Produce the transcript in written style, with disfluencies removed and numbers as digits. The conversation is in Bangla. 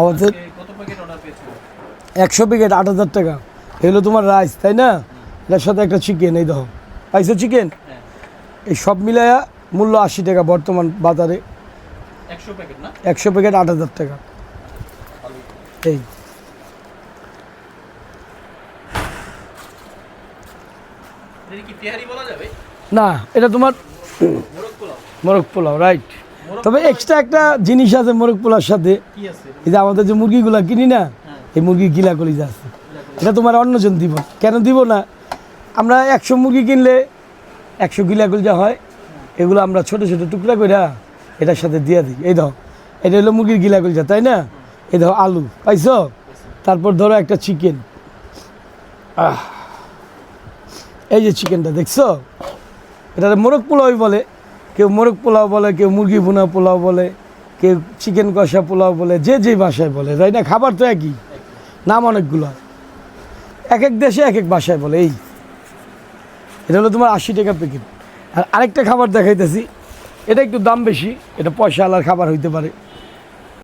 আমাদের 100 প্যাকেট 8,000 টাকা। এগুলো তোমার রাইস, তাই না? এটার সাথে একটা চিকেন, এই দেখো পাইছো চিকেন। এই সব মিলায়া মূল্য 80 টাকা বর্তমান বাজারে। 100 প্যাকেট 8,000 টাকা। এই না, এটা তোমার মোরগ পোলাও, রাইট। তবে এক্সট্রা একটা জিনিস আছে মোরগ পোলাওর সাথে, এই যে আমাদের যে মুরগিগুলা কিনি না, এই মুরগির গিলা কলিজা আছে, এটা তোমার অন্যজন দিব। কেন দিব না? আমরা 100 মুরগি কিনলে 100 গিলা কলিজা হয়, এগুলো আমরা ছোট ছোট টুকরা করে এটার সাথে দিয়ে দিই। এই ধরো এটা হলো মুরগির গিলা কলিজা, তাই না? এই ধরো আলু পাইছো, তারপর ধরো একটা চিকেন, এই যে চিকেনটা দেখছো, এটা মোরগ পোলাওই বলে। কেউ মোরগ পোলাও বলে, কেউ মুরগি ভুনা পোলাও বলে, কেউ চিকেন কষা পোলাও বলে, যে যে ভাষায় বলে, তাই না? খাবার তো একই, নাম অনেকগুলো, এক এক দেশে এক এক ভাষায় বলে। এই এটা হলো তোমার 80 টাকা প্যাকেট। আর আরেকটা খাবার দেখাইতেছি, এটা একটু দাম বেশি, এটা পয়সা আলার খাবার হইতে পারে।